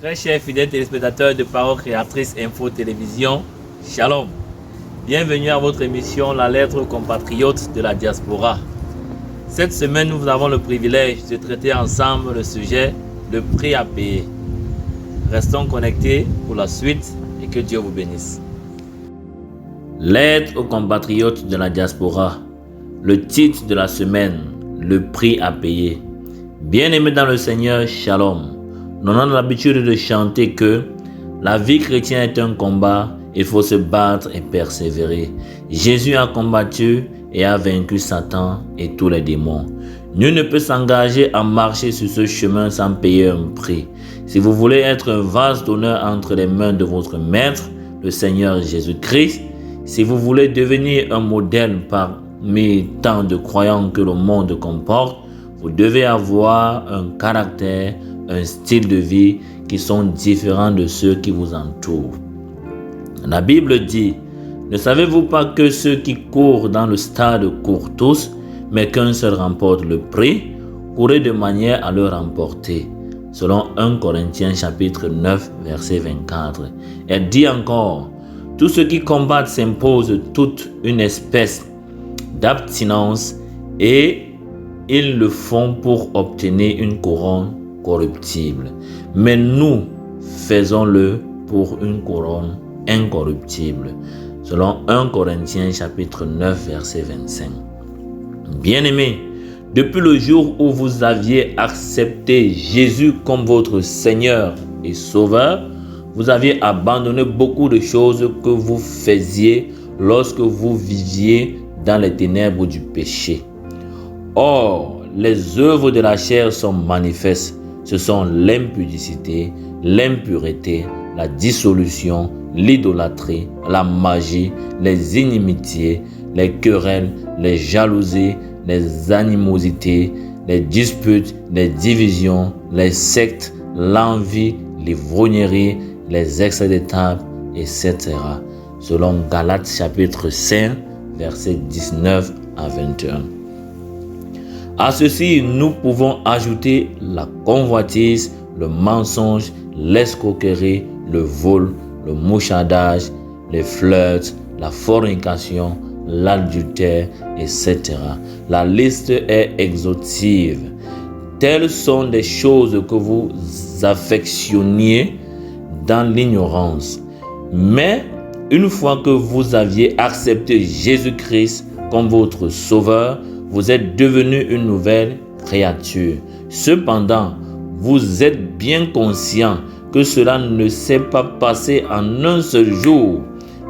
Très chers fidèles téléspectateurs de Parole Créatrice Info Télévision, Shalom. Bienvenue à votre émission La Lettre aux compatriotes de la diaspora. Cette semaine, nous avons le privilège de traiter ensemble le sujet « Le prix à payer ». Restons connectés pour la suite et que Dieu vous bénisse. Lettre aux compatriotes de la diaspora. Le titre de la semaine, Le prix à payer. Bien-aimés dans le Seigneur, Shalom. Nous avons l'habitude de chanter que la vie chrétienne est un combat, il faut se battre et persévérer. Jésus a combattu et a vaincu Satan et tous les démons. Nul ne peut s'engager à marcher sur ce chemin sans payer un prix. Si vous voulez être un vase d'honneur entre les mains de votre Maître, le Seigneur Jésus-Christ, si vous voulez devenir un modèle parmi tant de croyants que le monde comporte, vous devez avoir un caractère, un style de vie qui sont différents de ceux qui vous entourent. La Bible dit, ne savez-vous pas que ceux qui courent dans le stade courent tous, mais qu'un seul remporte le prix? Courez de manière à le remporter. Selon 1 Corinthiens chapitre 9, verset 24. Elle dit encore, tous ceux qui combattent s'imposent toute une espèce d'abstinence et ils le font pour obtenir une couronne corruptible. Mais nous faisons-le pour une couronne incorruptible. Selon 1 Corinthiens chapitre 9 verset 25. Bien-aimés, depuis le jour où vous aviez accepté Jésus comme votre Seigneur et Sauveur, vous aviez abandonné beaucoup de choses que vous faisiez lorsque vous viviez dans les ténèbres du péché. Or, les œuvres de la chair sont manifestes. Ce sont l'impudicité, l'impureté, la dissolution, l'idolâtrie, la magie, les inimitiés, les querelles, les jalousies, les animosités, les disputes, les divisions, les sectes, l'envie, l'ivrognerie, les excès de table, etc. Selon Galates chapitre 5, versets 19 à 21. À ceci, nous pouvons ajouter la convoitise, le mensonge, l'escroquerie, le vol, le mouchardage, les flirts, la fornication, l'adultère, etc. La liste est exhaustive. Telles sont des choses que vous affectionniez dans l'ignorance. Mais une fois que vous aviez accepté Jésus-Christ comme votre Sauveur, vous êtes devenu une nouvelle créature. Cependant, vous êtes bien conscient que cela ne s'est pas passé en un seul jour,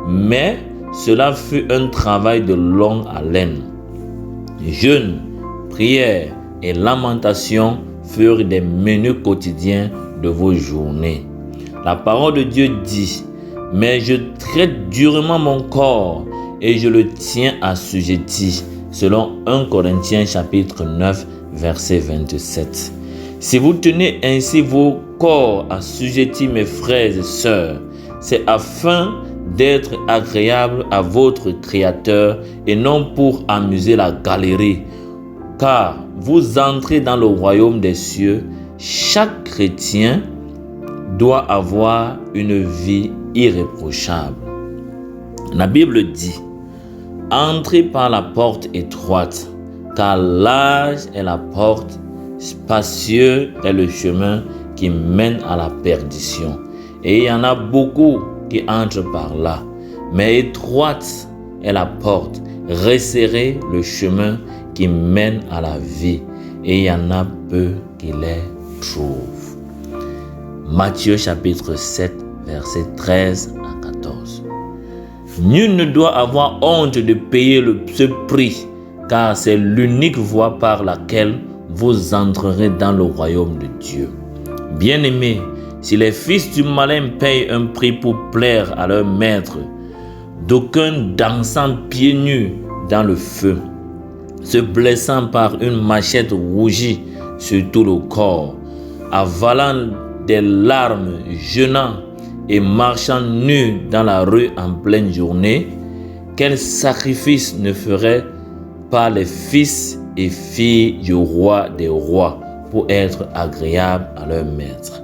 mais cela fut un travail de longue haleine. Jeûne, prière et lamentation furent des menus quotidiens de vos journées. La parole de Dieu dit, « Mais je traite durement mon corps et je le tiens assujetti. » Selon 1 Corinthiens chapitre 9, verset 27. Si vous tenez ainsi vos corps assujettis, mes frères et sœurs, c'est afin d'être agréable à votre Créateur et non pour amuser la galerie. Car vous entrez dans le royaume des cieux. Chaque chrétien doit avoir une vie irréprochable. La Bible dit, entrez par la porte étroite, car large est la porte, spacieux est le chemin qui mène à la perdition. Et il y en a beaucoup qui entrent par là. Mais étroite est la porte, resserré le chemin qui mène à la vie. Et il y en a peu qui les trouvent. Matthieu chapitre 7, versets 13 à 14. Nul ne doit avoir honte de payer ce prix, car c'est l'unique voie par laquelle vous entrerez dans le royaume de Dieu. Bien-aimés, si les fils du malin payent un prix pour plaire à leur maître, d'aucuns dansant pieds nus dans le feu, se blessant par une machette rougie sur tout le corps, avalant des larmes, jeûnant et marchant nus dans la rue en pleine journée, quel sacrifice ne feraient pas les fils et filles du roi des rois pour être agréables à leur maître?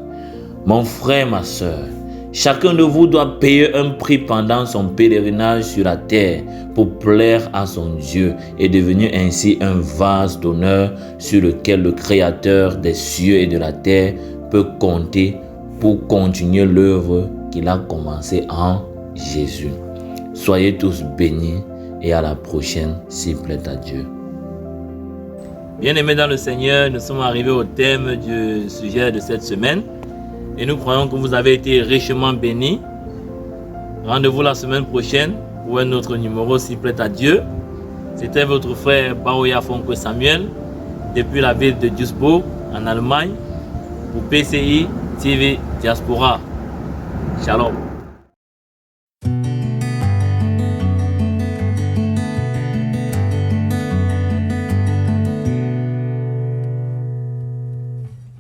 Mon frère, ma soeur, chacun de vous doit payer un prix pendant son pèlerinage sur la terre pour plaire à son Dieu et devenir ainsi un vase d'honneur sur lequel le Créateur des cieux et de la terre peut compter pour continuer l'œuvre qu'il a commencée en Jésus. Soyez tous bénis et à la prochaine s'il plaît à Dieu. Bien-aimés dans le Seigneur, nous sommes arrivés au thème du sujet de cette semaine et nous croyons que vous avez été richement bénis. Rendez-vous la semaine prochaine pour un autre numéro s'il plaît à Dieu. C'était votre frère Baoya Fonko Samuel depuis la ville de Duisburg en Allemagne pour PCI TV Diaspora. Shalom.